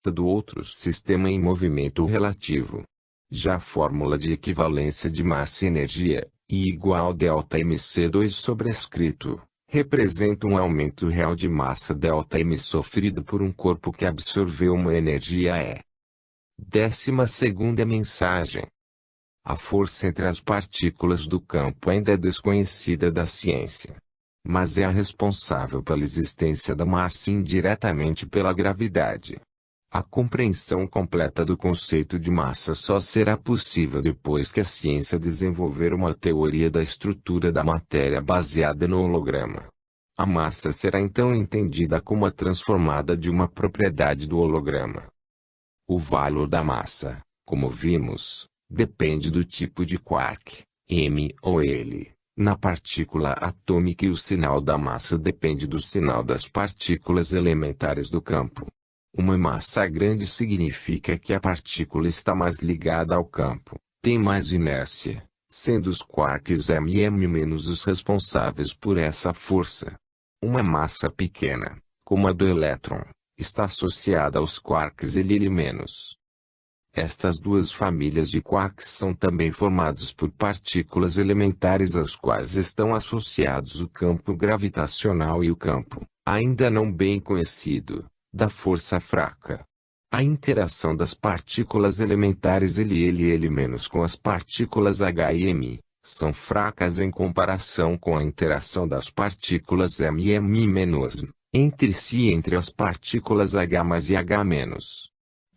do outro sistema em movimento relativo. Já a fórmula de equivalência de massa e energia, I igual ΔMc2 sobrescrito, representa um aumento real de massa ΔM sofrido por um corpo que absorveu uma energia E. 12ª mensagem. A força entre as partículas do campo ainda é desconhecida da ciência, mas é a responsável pela existência da massa indiretamente pela gravidade. A compreensão completa do conceito de massa só será possível depois que a ciência desenvolver uma teoria da estrutura da matéria baseada no holograma. A massa será então entendida como a transformada de uma propriedade do holograma. O valor da massa, como vimos, depende do tipo de quark, M ou L, na partícula atômica e o sinal da massa depende do sinal das partículas elementares do campo. Uma massa grande significa que a partícula está mais ligada ao campo, tem mais inércia, sendo os quarks m e m- os responsáveis por essa força. Uma massa pequena, como a do elétron, está associada aos quarks L-. Estas duas famílias de quarks são também formadas por partículas elementares às quais estão associados o campo gravitacional e o campo, ainda não bem conhecido, da força fraca. A interação das partículas elementares L com as partículas H e M, são fracas em comparação com a interação das partículas M e M- entre si e entre as partículas H+ e H-.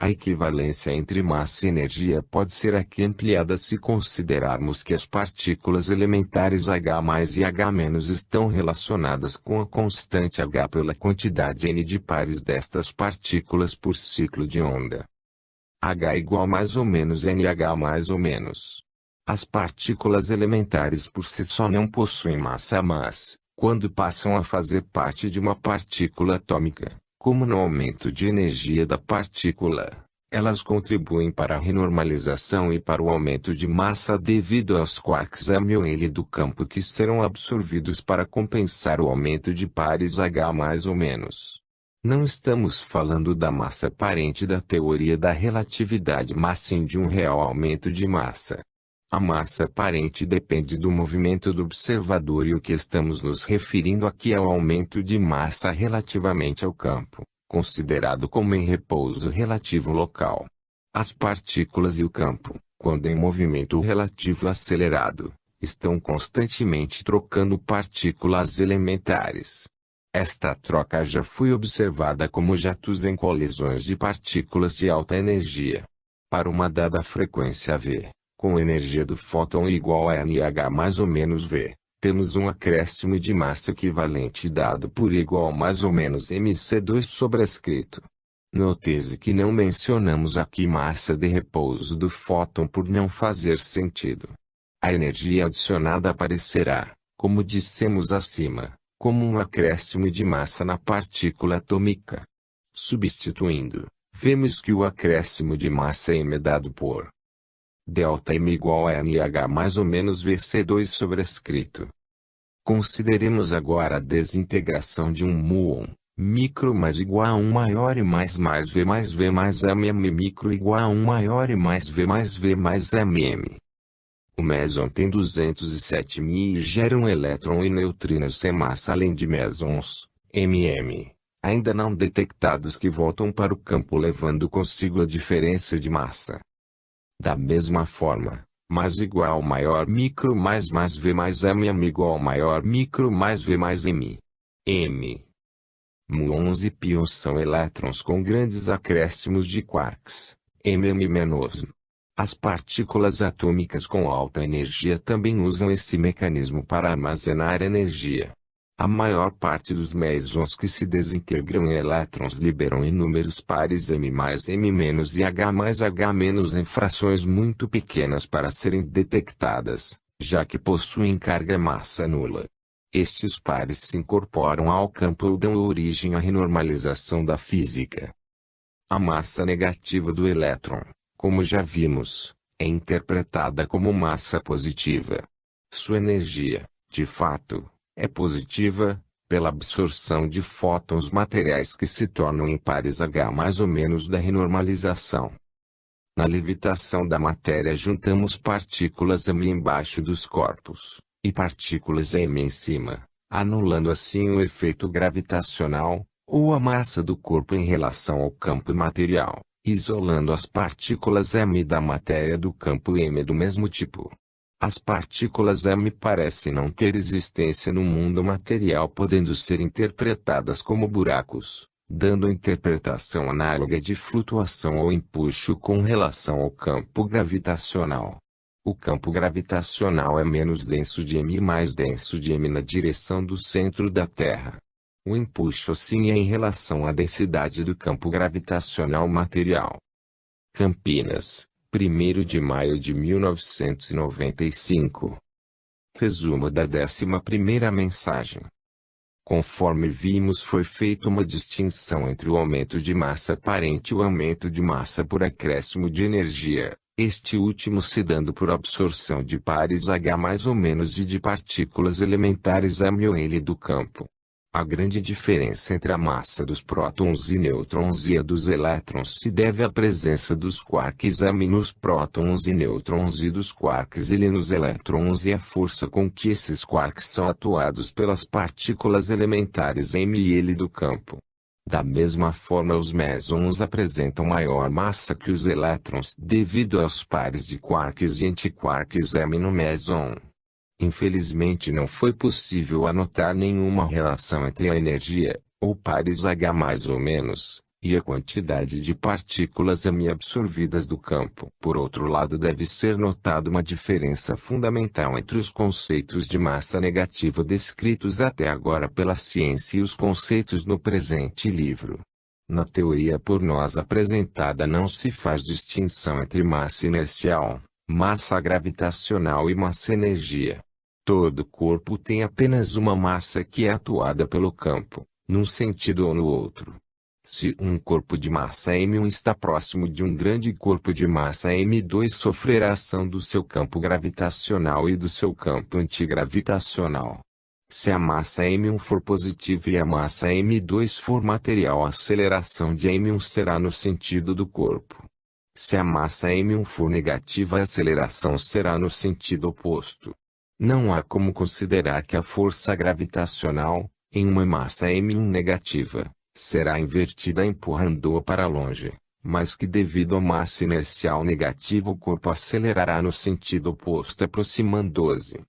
A equivalência entre massa e energia pode ser aqui ampliada se considerarmos que as partículas elementares H+ e H- estão relacionadas com a constante H pela quantidade n de pares destas partículas por ciclo de onda. H igual mais ou menos NH mais ou menos. As partículas elementares por si só não possuem massa, mas, quando passam a fazer parte de uma partícula atômica, como no aumento de energia da partícula, elas contribuem para a renormalização e para o aumento de massa devido aos quarks M ou L do campo que serão absorvidos para compensar o aumento de pares H mais ou menos. Não estamos falando da massa aparente da teoria da relatividade, mas sim de um real aumento de massa. A massa aparente depende do movimento do observador e o que estamos nos referindo aqui é o aumento de massa relativamente ao campo, considerado como em repouso relativo local. As partículas e o campo, quando em movimento relativo acelerado, estão constantemente trocando partículas elementares. Esta troca já foi observada como jatos em colisões de partículas de alta energia. Para uma dada frequência V, com energia do fóton igual a nh mais ou menos V, temos um acréscimo de massa equivalente dado por igual mais ou menos mc2 sobrescrito. Note-se que não mencionamos aqui massa de repouso do fóton por não fazer sentido. A energia adicionada aparecerá, como dissemos acima, como um acréscimo de massa na partícula atômica. Substituindo, vemos que o acréscimo de massa m é dado por ΔM igual a nh mais ou menos Vc2 sobrescrito. Consideremos agora a desintegração de um muon, micro mais igual a 1 maior e mais V mais V mais mm micro igual a 1 maior e mais V mais mm. O meson tem 207 μe e gera um elétron e neutrinos sem massa além de mesons, mm, ainda não detectados que voltam para o campo levando consigo a diferença de massa. Da mesma forma, mais igual ao maior micro mais V mais mm igual ao maior micro mais V mais m. Muons e pions são elétrons com grandes acréscimos de quarks, mm-. As partículas atômicas com alta energia também usam esse mecanismo para armazenar energia. A maior parte dos mesons que se desintegram em elétrons liberam inúmeros pares M mais M menos e H mais H menos em frações muito pequenas para serem detectadas, já que possuem carga-massa nula. Estes pares se incorporam ao campo ou dão origem à renormalização da física. A massa negativa do elétron, como já vimos, é interpretada como massa positiva. Sua energia, de fato, é positiva, pela absorção de fótons materiais que se tornam em pares H mais ou menos da renormalização. Na levitação da matéria juntamos partículas m embaixo dos corpos, e partículas m em cima, anulando assim o efeito gravitacional, ou a massa do corpo em relação ao campo material, isolando as partículas m da matéria do campo m do mesmo tipo. As partículas m parecem não ter existência no mundo material, podendo ser interpretadas como buracos, dando interpretação análoga de flutuação ou empuxo com relação ao campo gravitacional. O campo gravitacional é menos denso de m e mais denso de m na direção do centro da Terra. O empuxo assim é em relação à densidade do campo gravitacional material. Campinas, 1º de maio de 1995. Resumo da 11ª mensagem. Conforme vimos, foi feita uma distinção entre o aumento de massa aparente e o aumento de massa por acréscimo de energia, este último se dando por absorção de pares H mais ou menos e de partículas elementares m ou L do campo. A grande diferença entre a massa dos prótons e nêutrons e a dos elétrons se deve à presença dos quarks m nos prótons e nêutrons e dos quarks L nos elétrons e à força com que esses quarks são atuados pelas partículas elementares m e L do campo. Da mesma forma, os mesons apresentam maior massa que os elétrons devido aos pares de quarks e antiquarks m no meson. Infelizmente não foi possível anotar nenhuma relação entre a energia, ou pares H mais ou menos, e a quantidade de partículas m absorvidas do campo. Por outro lado, deve ser notada uma diferença fundamental entre os conceitos de massa negativa descritos até agora pela ciência e os conceitos no presente livro. Na teoria por nós apresentada não se faz distinção entre massa inercial, massa gravitacional e massa-energia. Todo corpo tem apenas uma massa que é atuada pelo campo, num sentido ou no outro. Se um corpo de massa m1 está próximo de um grande corpo de massa m2, sofrerá ação do seu campo gravitacional e do seu campo antigravitacional. Se a massa m1 for positiva e a massa m2 for material, a aceleração de m1 será no sentido do corpo. Se a massa m1 for negativa, a aceleração será no sentido oposto. Não há como considerar que a força gravitacional, em uma massa m1 negativa, será invertida empurrando-a para longe, mas que devido à massa inercial negativa o corpo acelerará no sentido oposto aproximando-se.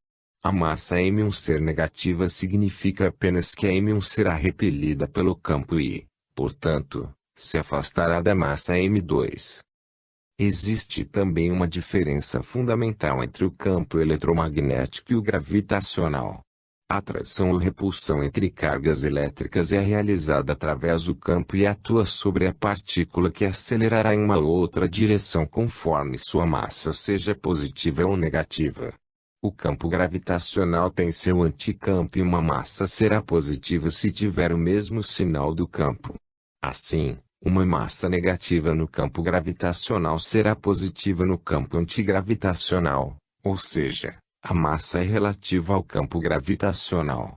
A massa m1 ser negativa significa apenas que a m1 será repelida pelo campo e, portanto, se afastará da massa m2. Existe também uma diferença fundamental entre o campo eletromagnético e o gravitacional. A atração ou repulsão entre cargas elétricas é realizada através do campo e atua sobre a partícula que acelerará em uma ou outra direção conforme sua massa seja positiva ou negativa. O campo gravitacional tem seu anticampo e uma massa será positiva se tiver o mesmo sinal do campo. Assim, uma massa negativa no campo gravitacional será positiva no campo antigravitacional, ou seja, a massa é relativa ao campo gravitacional.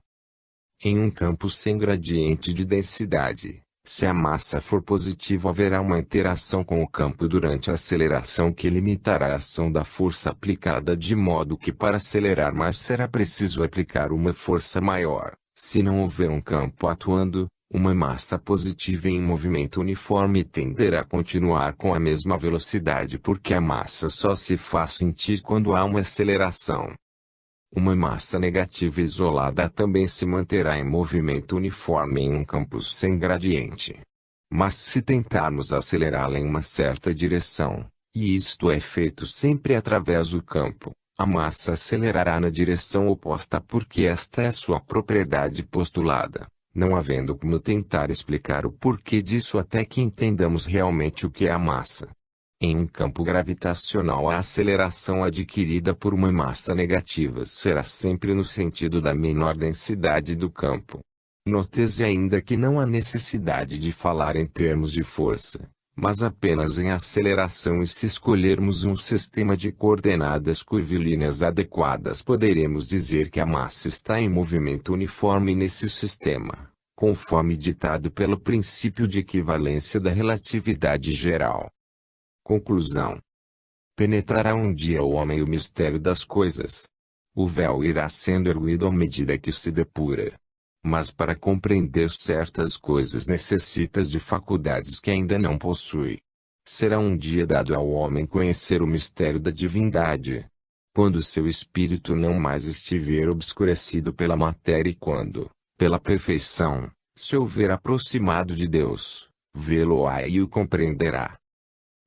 Em um campo sem gradiente de densidade, se a massa for positiva haverá uma interação com o campo durante a aceleração que limitará a ação da força aplicada, de modo que para acelerar mais será preciso aplicar uma força maior. Se não houver um campo atuando, uma massa positiva em movimento uniforme tenderá a continuar com a mesma velocidade porque a massa só se faz sentir quando há uma aceleração. Uma massa negativa isolada também se manterá em movimento uniforme em um campo sem gradiente. Mas se tentarmos acelerá-la em uma certa direção, e isto é feito sempre através do campo, a massa acelerará na direção oposta porque esta é sua propriedade postulada, não havendo como tentar explicar o porquê disso até que entendamos realmente o que é a massa. Em um campo gravitacional, a aceleração adquirida por uma massa negativa será sempre no sentido da menor densidade do campo. Note-se ainda que não há necessidade de falar em termos de força, mas apenas em aceleração, e se escolhermos um sistema de coordenadas curvilíneas adequadas, poderemos dizer que a massa está em movimento uniforme nesse sistema, conforme ditado pelo princípio de equivalência da relatividade geral. Conclusão: penetrará um dia o homem o mistério das coisas. O véu irá sendo erguido à medida que se depura. Mas para compreender certas coisas necessitas de faculdades que ainda não possui. Será um dia dado ao homem conhecer o mistério da divindade. Quando seu espírito não mais estiver obscurecido pela matéria, e quando, pela perfeição, se houver aproximado de Deus, vê-lo-á e o compreenderá.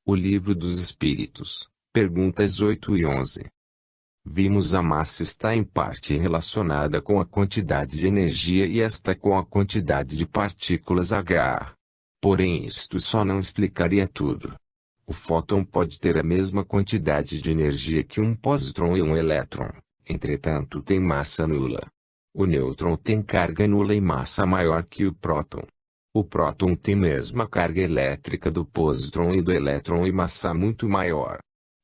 O Livro dos Espíritos, perguntas 8 e 11. Vimos a massa está em parte relacionada com a quantidade de energia e esta com a quantidade de partículas H. Porém, isto só não explicaria tudo. O fóton pode ter a mesma quantidade de energia que um pósitron e um elétron, entretanto tem massa nula. O nêutron tem carga nula e massa maior que o próton. O próton tem mesma carga elétrica do pósitron e do elétron e massa muito maior.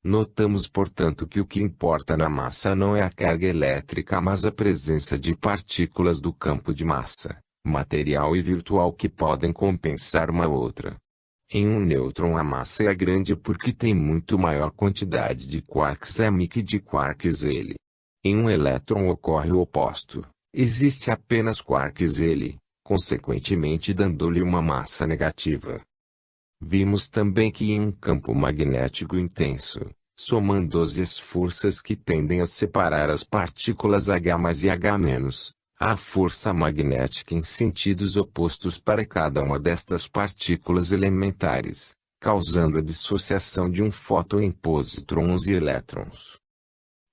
Notamos, portanto, que o que importa na massa não é a carga elétrica, mas a presença de partículas do campo de massa, material e virtual, que podem compensar uma outra. Em um nêutron a massa é grande porque tem muito maior quantidade de quarks M que de quarks L. Em um elétron ocorre o oposto, existe apenas quarks L, consequentemente dando-lhe uma massa negativa. Vimos também que em um campo magnético intenso, somando as forças que tendem a separar as partículas H+ e H-, há força magnética em sentidos opostos para cada uma destas partículas elementares, causando a dissociação de um fóton em positrons e elétrons.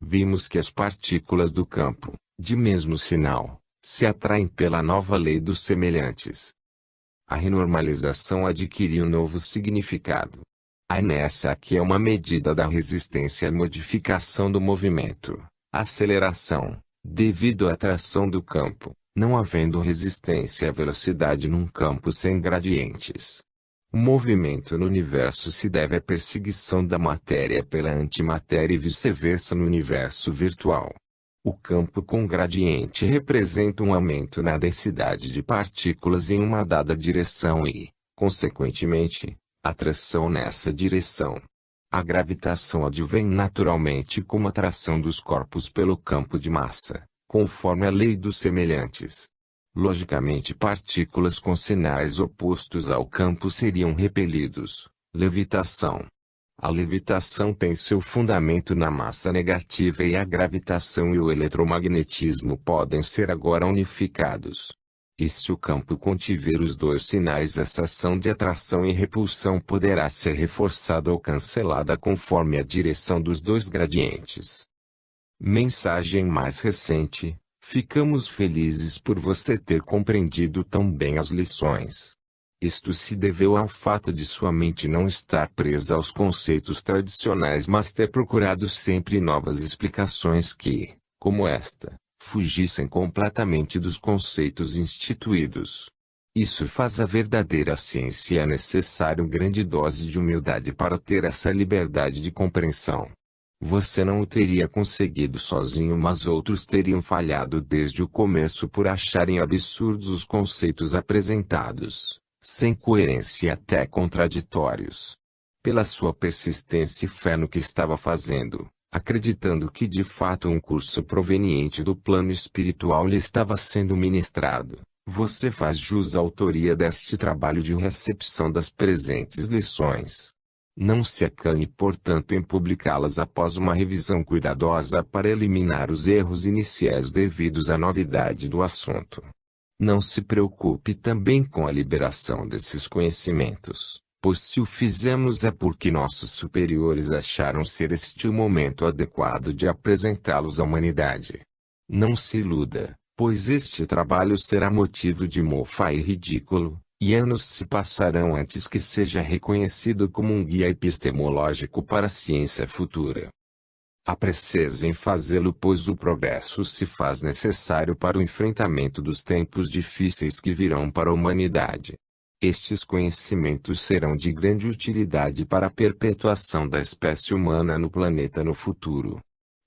Vimos que as partículas do campo, de mesmo sinal, se atraem pela nova lei dos semelhantes. A renormalização adquiriu um novo significado. A inércia aqui é uma medida da resistência à modificação do movimento, aceleração, devido à atração do campo, não havendo resistência à velocidade num campo sem gradientes. O movimento no universo se deve à perseguição da matéria pela antimatéria e vice-versa no universo virtual. O campo com gradiente representa um aumento na densidade de partículas em uma dada direção e, consequentemente, atração nessa direção. A gravitação advém naturalmente como atração dos corpos pelo campo de massa, conforme a lei dos semelhantes. Logicamente, partículas com sinais opostos ao campo seriam repelidos. Levitação. A levitação tem seu fundamento na massa negativa, e a gravitação e o eletromagnetismo podem ser agora unificados. E se o campo contiver os dois sinais, essa ação de atração e repulsão poderá ser reforçada ou cancelada conforme a direção dos dois gradientes. Mensagem mais recente: ficamos felizes por você ter compreendido tão bem as lições. Isto se deveu ao fato de sua mente não estar presa aos conceitos tradicionais, mas ter procurado sempre novas explicações que, como esta, fugissem completamente dos conceitos instituídos. Isso faz a verdadeira ciência, e é necessário grande dose de humildade para ter essa liberdade de compreensão. Você não o teria conseguido sozinho, mas outros teriam falhado desde o começo por acharem absurdos os conceitos apresentados, sem coerência e até contraditórios. Pela sua persistência e fé no que estava fazendo, acreditando que de fato um curso proveniente do plano espiritual lhe estava sendo ministrado, você faz jus à autoria deste trabalho de recepção das presentes lições. Não se acanhe, portanto, em publicá-las após uma revisão cuidadosa para eliminar os erros iniciais devidos à novidade do assunto. Não se preocupe também com a liberação desses conhecimentos, pois se o fizemos é porque nossos superiores acharam ser este o momento adequado de apresentá-los à humanidade. Não se iluda, pois este trabalho será motivo de mofa e ridículo, e anos se passarão antes que seja reconhecido como um guia epistemológico para a ciência futura. Apresse-se em fazê-lo, pois o progresso se faz necessário para o enfrentamento dos tempos difíceis que virão para a humanidade. Estes conhecimentos serão de grande utilidade para a perpetuação da espécie humana no planeta no futuro.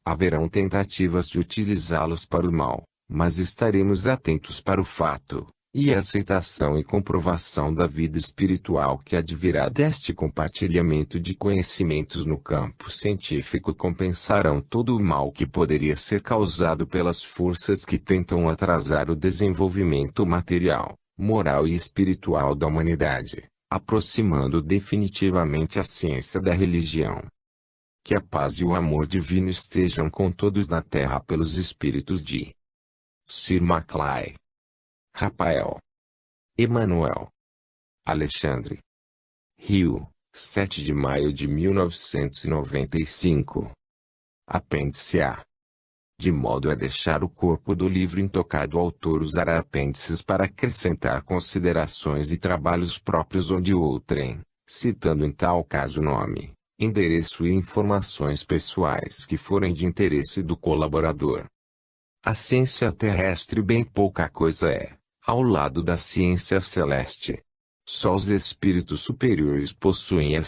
Haverão tentativas de utilizá-los para o mal, mas estaremos atentos para o fato, e a aceitação e comprovação da vida espiritual que advirá deste compartilhamento de conhecimentos no campo científico compensarão todo o mal que poderia ser causado pelas forças que tentam atrasar o desenvolvimento material, moral e espiritual da humanidade, aproximando definitivamente a ciência da religião. Que a paz e o amor divino estejam com todos na terra pelos espíritos de Sir Maclay, Rafael, Emanuel, Alexandre. Rio, 7 de maio de 1995. Apêndice A. De modo a deixar o corpo do livro intocado, o autor usará apêndices para acrescentar considerações e trabalhos próprios ou de outrem, citando em tal caso nome, endereço e informações pessoais que forem de interesse do colaborador. A ciência terrestre bem pouca coisa é, ao lado da ciência celeste. Só os espíritos superiores possuem